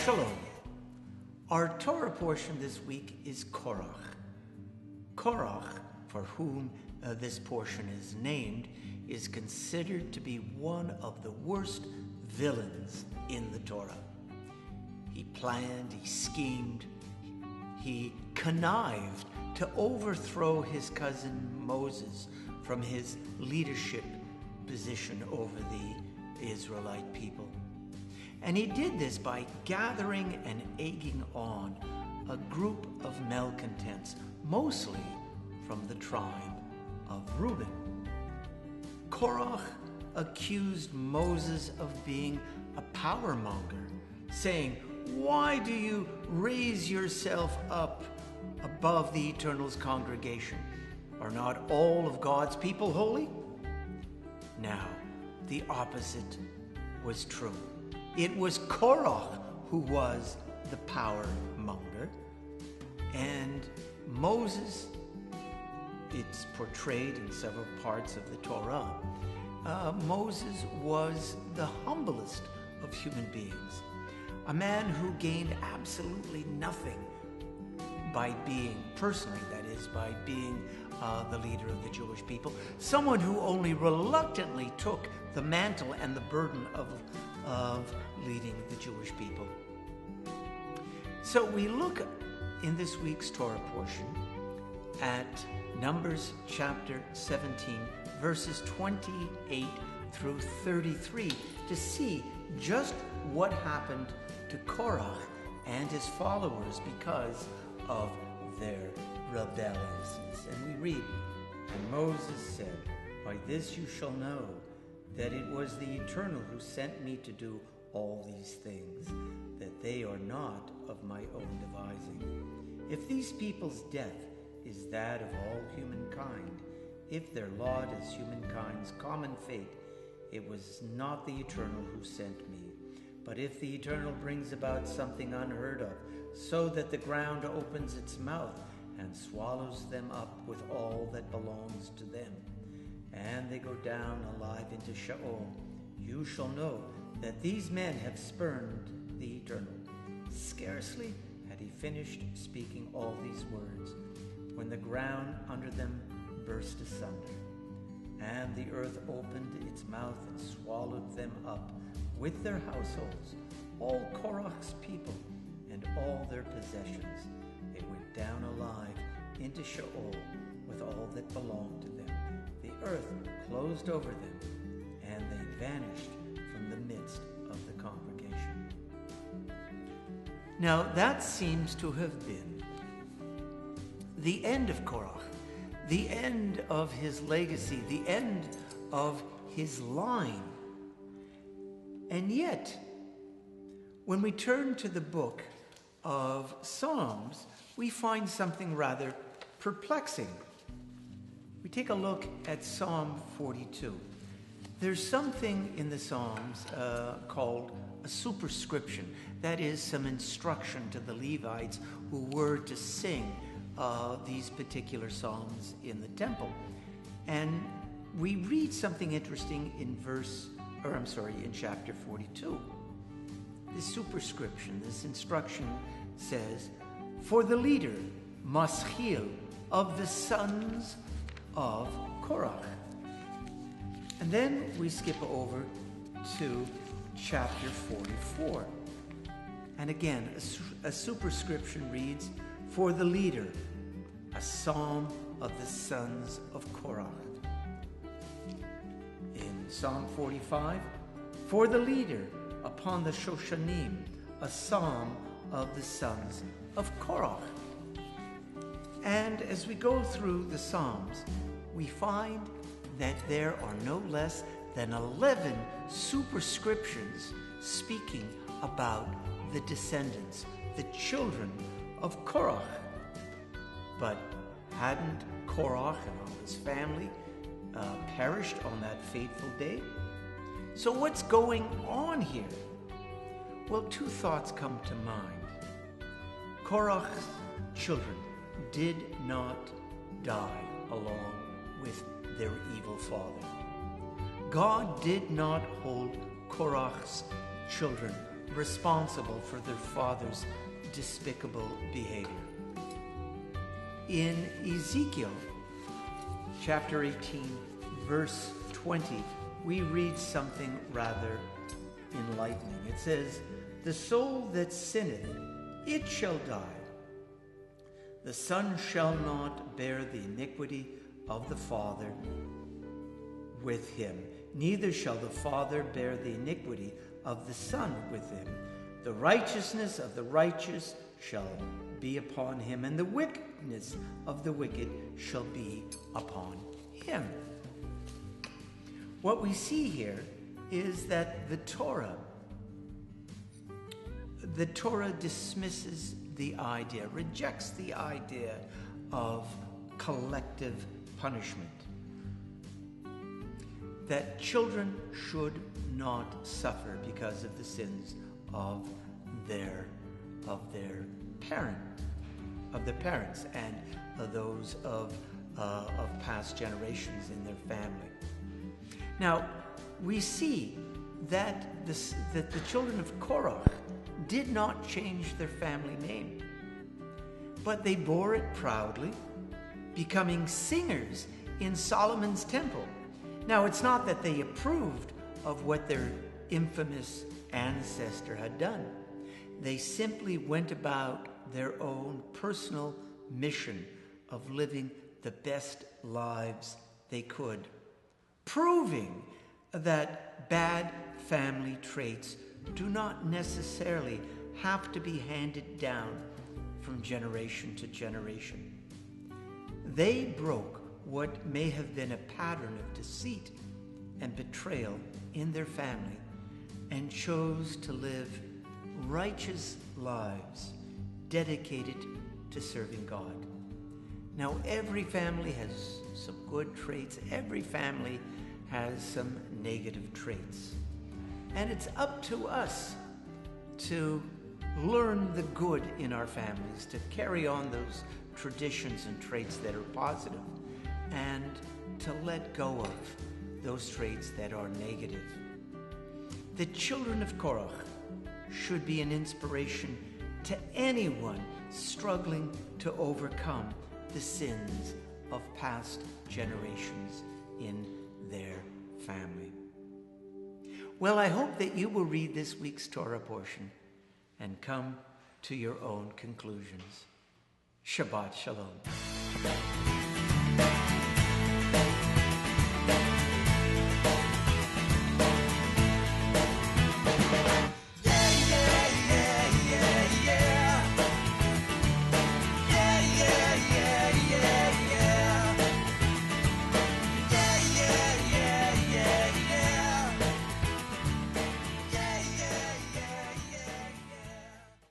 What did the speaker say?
Shalom. Our Torah portion this week is Korach. Korach, for whom this portion is named, is considered to be one of the worst villains in the Torah. He planned, he schemed, he connived to overthrow his cousin Moses from his leadership position over the Israelite people. And he did this by gathering and egging on a group of malcontents, mostly from the tribe of Reuben. Korach accused Moses of being a power monger, saying, "Why do you raise yourself up above the Eternal's congregation? Are not all of God's people holy?" Now, the opposite was true. It was Korach who was the power monger, and Moses, it's portrayed in several parts of the Torah, Moses was the humblest of human beings, a man who gained absolutely nothing by being, personally that is, by being the leader of the Jewish people, someone who only reluctantly took the mantle and the burden of leading the Jewish people. So we look in this week's Torah portion at Numbers chapter 17, verses 28 through 33, to see just what happened to Korach and his followers because of their rebelliousness. And we read, "And Moses said, 'By this you shall know that it was the Eternal who sent me to do all these things, that they are not of my own devising. If these people's death is that of all humankind, if their lot is humankind's common fate, it was not the Eternal who sent me. But if the Eternal brings about something unheard of, so that the ground opens its mouth and swallows them up with all that belongs to them, and they go down alive into Sheol, you shall know that these men have spurned the Eternal.' Scarcely had he finished speaking all these words, when the ground under them burst asunder, and the earth opened its mouth and swallowed them up with their households, all Korach's people and all their possessions. They went down alive into Sheol with all that belonged to them. The earth closed over them, and they vanished from the midst of the congregation." Now that seems to have been the end of Korach, the end of his legacy, the end of his line. And yet, when we turn to the book of Psalms, we find something rather perplexing. We take a look at Psalm 42. There's something in the Psalms called a superscription. That is, some instruction to the Levites who were to sing these particular psalms in the temple. And we read something interesting in chapter 42. This superscription, this instruction says, "For the leader, Maschil, of the sons of Korach." And then we skip over to chapter 44. And again, a superscription reads, "For the leader, a psalm of the sons of Korach." In Psalm 45, "For the leader, upon the Shoshanim, a psalm of the sons of Korach." And as we go through the Psalms, we find that there are no less than 11 superscriptions speaking about the descendants, the children of Korach. But hadn't Korach and all his family perished on that fateful day? So what's going on here? Well, two thoughts come to mind. Korach's children did not die along with their evil father. God did not hold Korach's children responsible for their father's despicable behavior. In Ezekiel chapter 18, verse 20, we read something rather enlightening. It says, "The soul that sinneth, it shall die. The son shall not bear the iniquity of the father with him, neither shall the father bear the iniquity of the son with him. The righteousness of the righteous shall be upon him, and the wickedness of the wicked shall be upon him." What we see here is that the Torah dismisses the idea, rejects the idea of collective punishment. That children should not suffer because of the sins of their parents and those of past generations in their family. Now, we see that the children of Korach did not change their family name, but they bore it proudly, becoming singers in Solomon's temple. Now, it's not that they approved of what their infamous ancestor had done. They simply went about their own personal mission of living the best lives they could, proving that bad family traits do not necessarily have to be handed down from generation to generation. They broke what may have been a pattern of deceit and betrayal in their family and chose to live righteous lives dedicated to serving God. Now, every family has some good traits. Every family has some negative traits. And it's up to us to learn the good in our families, to carry on those traditions and traits that are positive, and to let go of those traits that are negative. The children of Korach should be an inspiration to anyone struggling to overcome the sins of past generations in their family. Well, I hope that you will read this week's Torah portion and come to your own conclusions. Shabbat Shalom.